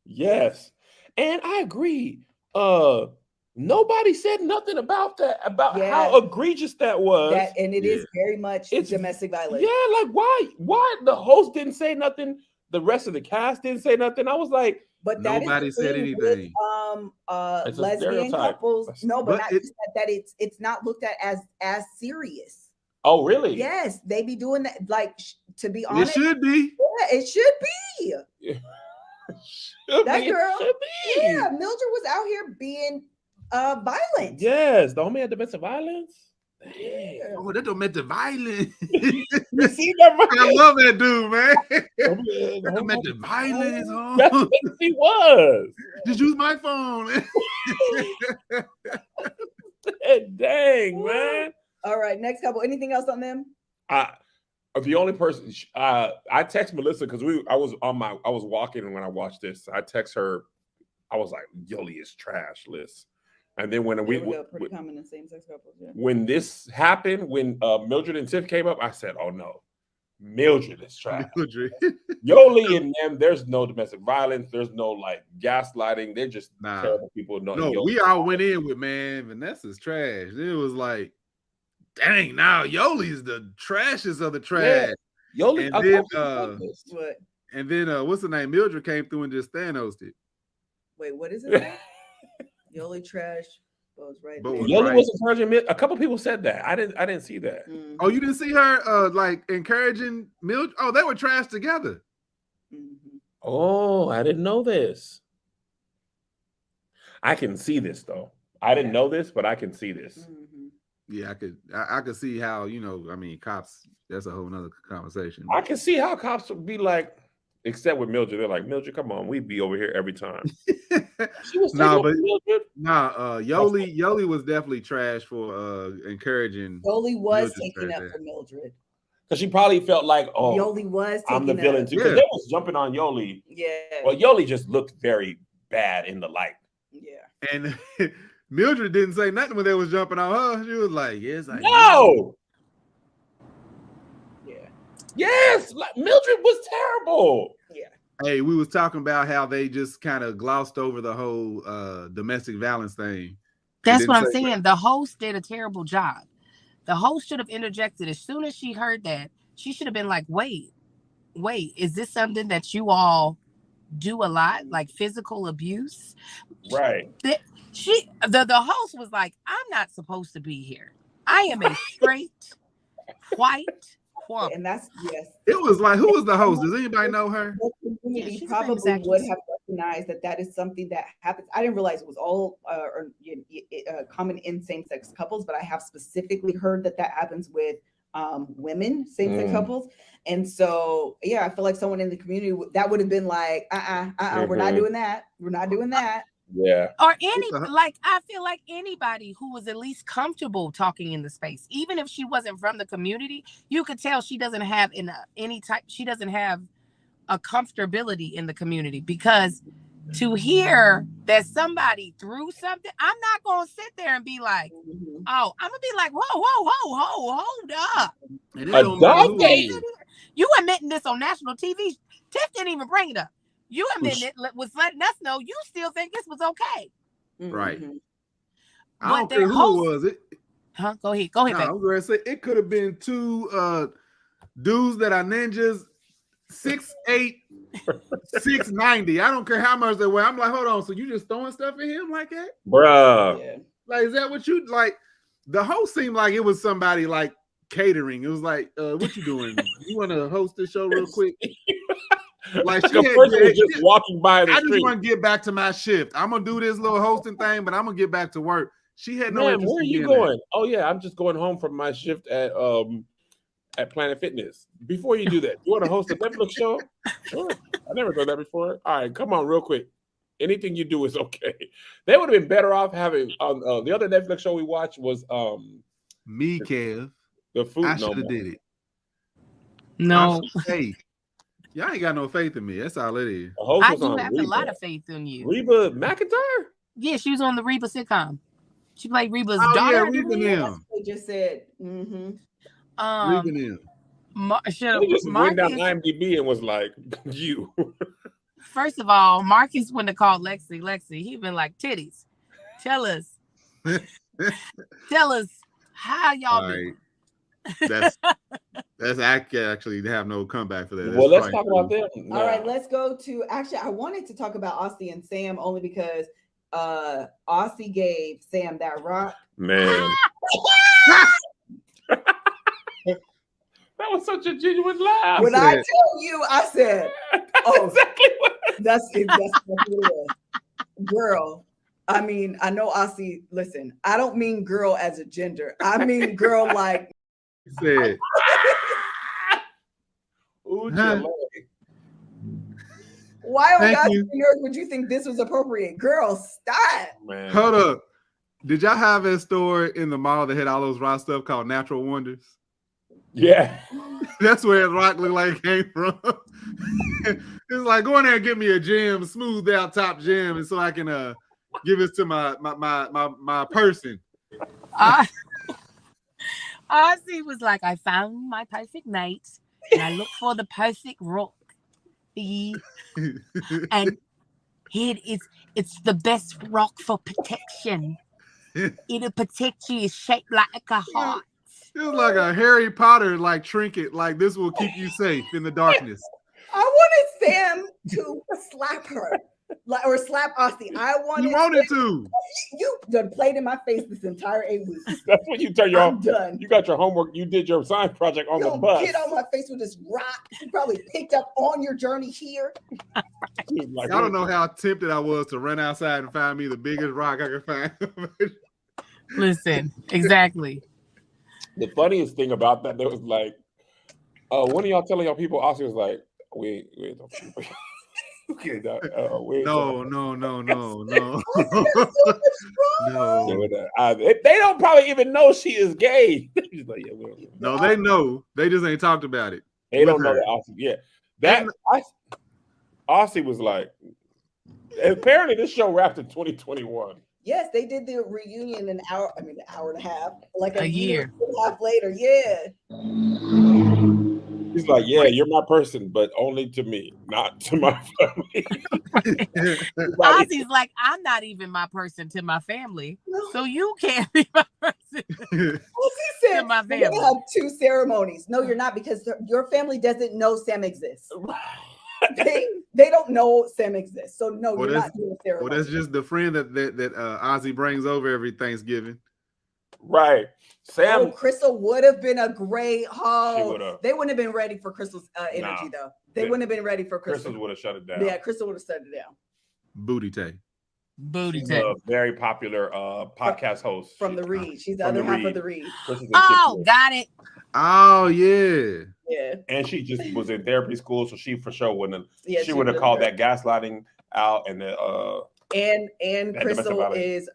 Yes. And I agree. Nobody said nothing about that, how egregious that was. And it is very much domestic violence. Yeah, like why the host didn't say nothing, the rest of the cast didn't say nothing. I was like, but nobody said anything. With, lesbian couples. No, but not just that it's not looked at as serious. Oh, really? Yes, they be doing that. Like, to be honest, it should be. Yeah, it should be. That girl. Yeah, Mildred was out here being violent. Yes, the homie had domestic violence. Yeah. Oh, that domestic violence. You see that? I love that dude, man. Domestic violence. That's what he was. Just use my phone. Dang, man. All right, next couple. Anything else on them? The only person I text Melissa because I was walking when I watched this. I text her. I was like, Yoli is trash, Liz. And then when pretty common in same-sex couples, when this happened, when Mildred and Tiff came up, I said, "Oh no, Mildred is trash." Yoli and them, there's no domestic violence, there's no like gaslighting. They're just terrible people. No, we all went in with Vanessa's trash. It was like, dang, now Yoli's the trashiest of the trash. Yeah. Yoli, and then what's the name? Mildred came through and just Thanos'd it. Wait, what is it? Yoli trash was right. Yoli was encouraging. A couple people said that. I didn't see that. Mm-hmm. Oh, you didn't see her like encouraging Mildred? Oh, they were trash together. Mm-hmm. Oh, I didn't know this. I can see this though. I didn't know this, but I can see this. Mm-hmm. Yeah, I could see how, cops, that's a whole nother conversation. I can see how cops would be like, except with Mildred, they're like, Mildred, come on, we'd be over here every time. She was Yoli was definitely trash for encouraging. Yoli was taking up for Mildred. Because she probably felt like, oh, Yoli was I'm the villain too. Because they was jumping on Yoli. Yeah. Well, Yoli just looked very bad in the light. Yeah. And Mildred didn't say nothing when they was jumping on her. She was like, yes, I know. Yes, like Mildred was terrible. Yeah. Hey, we was talking about how they just kind of glossed over the whole domestic violence thing. That's what I'm saying. The host did a terrible job. The host should have interjected as soon as she heard that. She should have been like, wait, is this something that you all do a lot, like physical abuse? Right. The host was like, I'm not supposed to be here. I am a straight white Horrible. And that's It was like, who was the host? Does anybody know her? The community probably would have recognized that is something that happens. I didn't realize it was all common in same-sex couples, but I have specifically heard that happens with women same-sex couples. And so, yeah, I feel like someone in the community that would have been like, we're not doing that. We're not doing that. Yeah. Or I feel like anybody who was at least comfortable talking in the space, even if she wasn't from the community, you could tell she doesn't have she doesn't have a comfortability in the community, because to hear that somebody threw something, I'm not going to sit there and be like, oh, I'm going to be like, whoa, hold up. You admitting this on national TV. Tiff didn't even bring it up. You admitting it was letting us know you still think this was okay. Right. I don't care who it was. Huh? Go ahead. No, I'm going to say it could have been two dudes that are ninjas, 6'8", 690. I don't care how much they weigh. I'm like, hold on. So you just throwing stuff at him like that? Bruh. Yeah. Like, is that what you like? The host seemed like it was somebody like catering. It was like, what you doing? You want to host this show real quick? Like she was just walking by the street. I just want to get back to my shift. I'm gonna do this little hosting thing, but I'm gonna get back to work. She had no interest. Where are you going? Oh yeah, I'm just going home from my shift at Planet Fitness. Before you do that, you want to host a Netflix show? Sure. I never done that before. All right, come on, real quick. Anything you do is okay. They would have been better off having the other Netflix show we watched was Me, Kev. The food. I should have did it. No. Hey. Y'all ain't got no faith in me. That's all it is. I do have a lot of faith in you. Reba McEntire? Yeah, she was on the Reba sitcom. She played Reba's daughter. Yeah, Reba Nim. They just said, Reba Nim. He just went down IMDb and was like, you. First of all, Marcus wouldn't have called Lexi. He'd been like, titties. Tell us how y'all doing. That's I actually have no comeback for that. Well, let's talk about them. All right, let's go to I wanted to talk about Aussie and Sam only because Aussie gave Sam that rock. Man. That was such a genuine laugh. When I tell you, I said, exactly what that's what it is. Girl. I mean, I know Aussie, listen, I don't mean girl as a gender. I mean girl like said. Why on God's earth would you think this was appropriate? Girl, stop. Man. Hold up. Did y'all have a store in the mall that had all those rock stuff called Natural Wonders? Yeah. That's where rock looked like it came from. It's like, go in there and get me a gem, smoothed out top gem, and so I can give it to my person. Ozzy was like, I found my perfect mate, and I look for the perfect rock. And it's the best rock for protection. It'll protect you. It's shaped like a heart. It was like a Harry Potter like trinket. Like this will keep you safe in the darkness. I wanted Sam to slap her. Or slap Aussie. I wanted to. You done played in my face this entire 8 weeks. That's when you turn your I'm done. You got your homework. You did your science project on the bus. Get on my face with this rock. You probably picked up on your journey here. I don't know how tempted I was to run outside and find me the biggest rock I could find. Listen, exactly. The funniest thing about that, there was like, one of y'all telling y'all people, Aussie was like, we No. They don't probably even know she is gay. Like, no, they know. They just ain't talked about it. They don't know that Aussie. Yeah, Aussie was like. Apparently, this show wrapped in 2021. Yes, they did the reunion an hour and a half, like a year and a half later. Yeah. He's like, yeah, you're my person, but only to me, not to my family. Ozzy's like, I'm not even my person to my family, so you can't be my person. Ozzy said, my family. We're gonna have 2 ceremonies. No, you're not, because your family doesn't know Sam exists. They don't know Sam exists, so no, you're not doing a ceremony. Well, that's just the friend that Ozzy brings over every Thanksgiving. Right. Sam. Oh, Crystal would have been a great They wouldn't have been ready for Crystal's energy, though. They wouldn't have been ready for Crystal. Crystal would have shut it down. Yeah, Crystal would have shut it down. Booty Tay. She's a very popular podcast host. From the Read. She's the other half of the Read. Oh, got it. Oh, yeah. Yeah. And she just was in therapy school, so she for sure wouldn't have, she would have called that gaslighting out. And Crystal is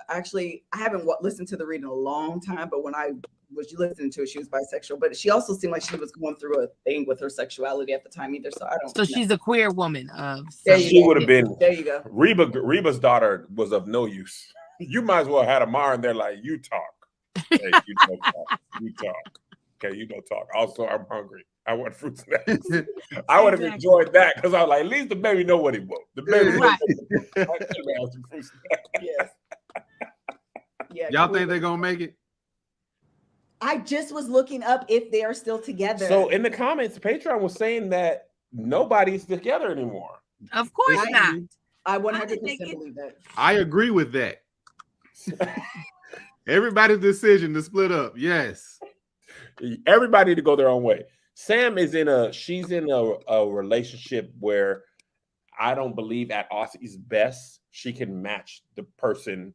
actually, I haven't listened to the Read in a long time, but when I was listening to it, she was bisexual, but she also seemed like she was going through a thing with her sexuality at the time either. So I don't know. She's a queer woman. She would have been. There you go. Reba's daughter was of no use. You might as well have had Amara in there like, you talk. Hey, you don't talk. You talk. Okay, you don't talk. Also, I'm hungry. I want fruits and snacks. I would have enjoyed that because I was like, at least the baby know what he wants. The baby knows some fruits and snacks. Yes. Yeah. Y'all think they're gonna make it? I just was looking up if they are still together. So in the comments, Patreon was saying that nobody's together anymore. Of course not. I 100% believe that. I agree with that. Everybody's decision to split up. Yes. Everybody to go their own way. Sam is she's in a relationship where I don't believe at Aussie's best she can match the person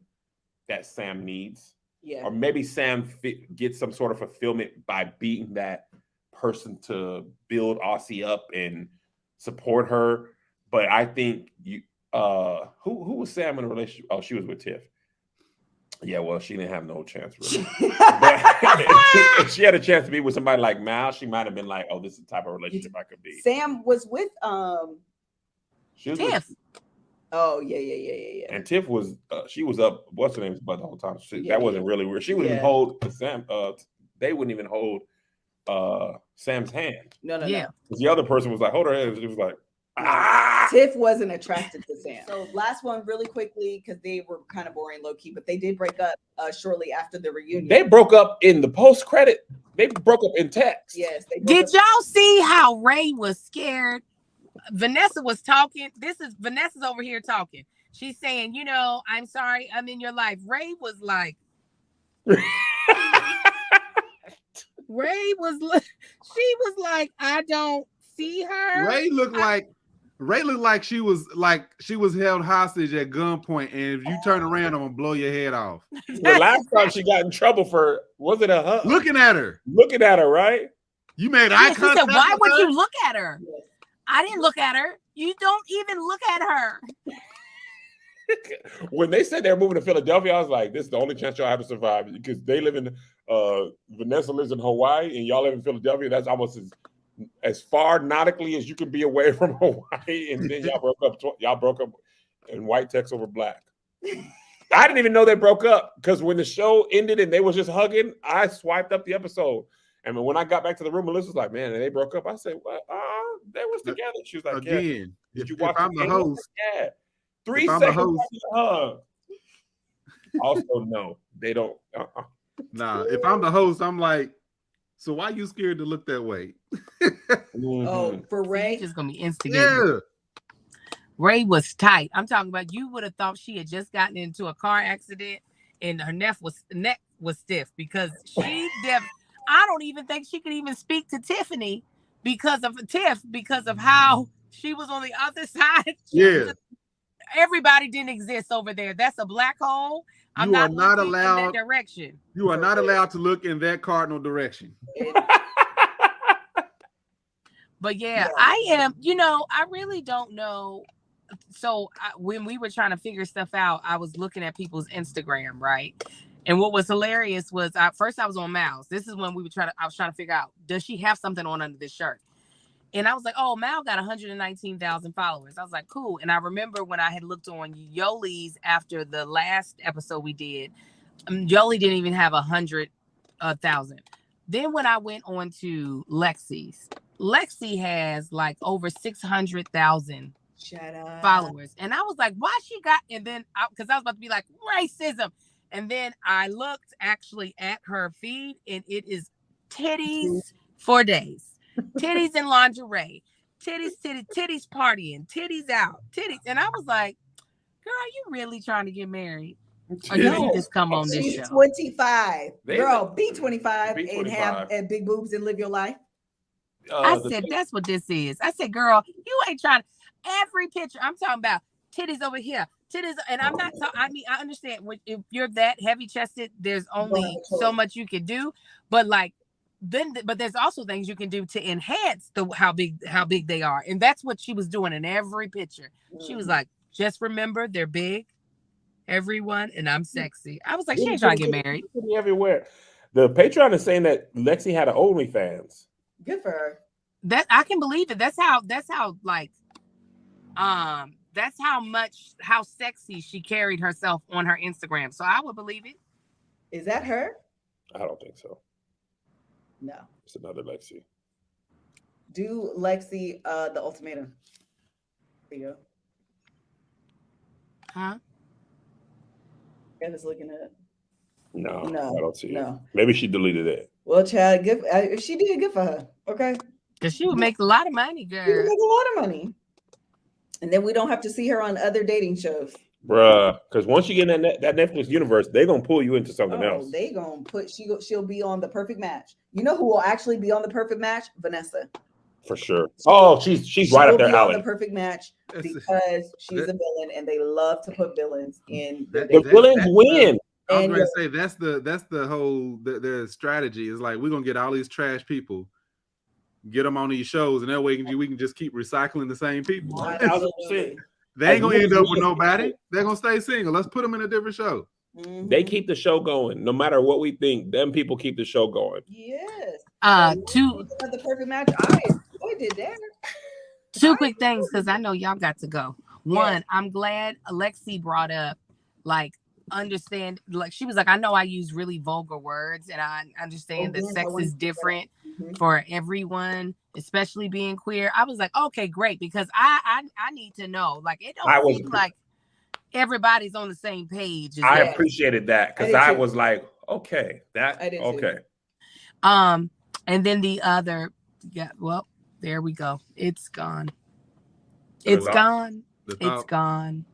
that Sam needs. Yeah. Or maybe Sam gets some sort of fulfillment by being that person to build Aussie up and support her. But I think who was Sam in a relationship? Oh, she was with Tiff. Yeah, well, she didn't have no chance really. But if she had a chance to be with somebody like Mal, she might have been like, "Oh, this is the type of relationship I could be." Sam was with Tiff. Oh yeah. And Tiff was she was up. What's her name? But the whole time that wasn't really weird. She wouldn't even hold Sam. They wouldn't even hold Sam's hand. No. Because the other person was like, "Hold her hand." It was like, Tiff wasn't attracted to Sam. So last one really quickly because they were kind of boring low key, but they did break up shortly after the reunion. They broke up in the post credit. They broke up in text. Yes. Did y'all see how Ray was scared? Vanessa was talking. Vanessa's over here talking. She's saying, I'm sorry, I'm in your life. Ray was like, she was like, I don't see her. Ray looked like she was held hostage at gunpoint, and if you turn around, I'm gonna blow your head off. The last time she got in trouble for, was it a hug? Looking at her, right? You made eye contact. She said, "Why would you look at her?" I didn't look at her. You don't even look at her. When they said they were moving to Philadelphia, I was like, this is the only chance y'all have to survive because they live in Vanessa lives in Hawaii and y'all live in Philadelphia. That's almost as far nautically as you can be away from Hawaii. And then y'all broke up in white text over black. I didn't even know they broke up because when the show ended and they was just hugging, I swiped up the episode. And when I got back to the room, Melissa was like, "Man, they broke up." I said, "What? They was together." She was like, "Again, did you watch?" If I'm the host, yeah, 3 seconds after the hug. Also, no, they don't. Nah, if I'm the host, I'm like, so why you scared to look that way? Oh, for Ray, just gonna be instigated. Yeah. Ray was tight. I'm talking about. You would have thought she had just gotten into a car accident and her neck was stiff because she I don't even think she could even speak to Tiffany because of how she was on the other side. Everybody didn't exist over there. That's a black hole. I'm not allowed in that direction. You are not allowed to look in that cardinal direction. But yeah, I am. I really don't know. So when we were trying to figure stuff out, I was looking at people's Instagram, right? And what was hilarious was first I was on Mal's. This is when I was trying to figure out, does she have something on under this shirt? And I was like, oh, Mal got 119,000 followers. I was like, cool. And I remember when I had looked on Yoli's after the last episode we did, Yoli didn't even have 100,000. Then when I went on to Lexi's, Lexi has like over 600,000 followers. And I was like, why she got, and then, because I was about to be like, racism. And then I looked actually at her feed, and it is titties for days. Titties and lingerie. Titties partying. Titties out. Titties. And I was like, girl, are you really trying to get married? Or did you just come on this She's show? 25. Girl, be 25 and have big boobs and live your life. I said, that's what this is. I said, girl, you ain't trying. Every picture, I'm talking about titties over here. Titties, and I'm not talking. I mean, I understand if you're that heavy chested, there's only so much you can do. But like, but there's also things you can do to enhance how big they are, and that's what she was doing in every picture. She was like, just remember they're big, everyone, and I'm sexy. I was like, she ain't trying to get married. Everywhere. The Patreon is saying that Lexi had an OnlyFans. Good for her. That I can believe it. That's how like, that's how sexy she carried herself on her Instagram. So I would believe it. Is that her? I don't think so. No. It's another Lexi. Do Lexi the ultimatum. There you go. Huh? Kevin's looking at it. No, I don't see it. No. Maybe she deleted it. Well, Chad, if she did, good for her. Okay. Because she would make a lot of money, girl. She would make a lot of money. And then we don't have to see her on other dating shows. Bruh, because once you get in that Netflix universe, they're going to pull you into something else. They going to put, she'll be on The Perfect Match. You know who will actually be on The Perfect Match? Vanessa. For sure. Oh, she's right up there, alley. On The Perfect Match because she's a villain and they love to put villains in. The villains win. I was going to say that's the whole their strategy is like we're gonna get all these trash people, get them on these shows, and that way we can just keep recycling the same people. 1,000%. They ain't gonna end up with nobody. They're gonna stay single. Let's put them in a different show. Mm-hmm. They keep the show going, no matter what we think. Them people keep the show going. Yes. The Perfect Match. I enjoyed that. Two quick things because I know y'all got to go. One, I'm glad Alexi brought up like. Understand, like she was like, I know I use really vulgar words and I understand that sex is different for everyone, especially being queer. I was like, okay, great, because I need to know, like it don't seem like everybody's on the same page. I appreciated that because I was like, okay, okay. And then the other, well, there we go. It's gone. It's gone. It's gone.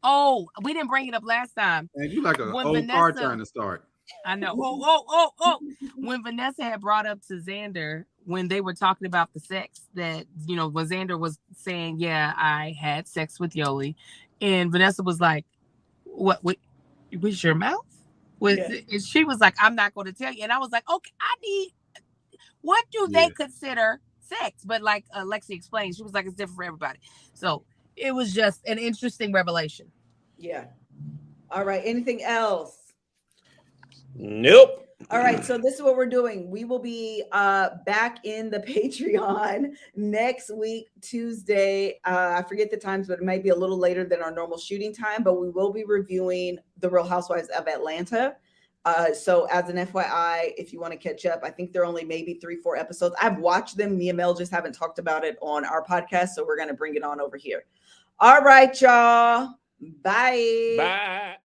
Oh, we didn't bring it up last time. Man, you like an old car trying to start. I know. When Vanessa had brought up to Xander, when they were talking about the sex that, when Xander was saying, yeah, I had sex with Yoli. And Vanessa was like, what with your mouth? And she was like, I'm not going to tell you. And I was like, okay, what do they consider sex? But like Lexi explained, she was like, it's different for everybody. So it was just an interesting revelation. Yeah. All right. Anything else? Nope. All right. So this is what we're doing. We will be back in the Patreon next week, Tuesday. I forget the times, but it might be a little later than our normal shooting time, but we will be reviewing The Real Housewives of Atlanta. So as an FYI, if you want to catch up, I think there are only maybe 3-4 episodes. I've watched them. Me and Mel just haven't talked about it on our podcast. So we're going to bring it on over here. All right, y'all. Bye. Bye.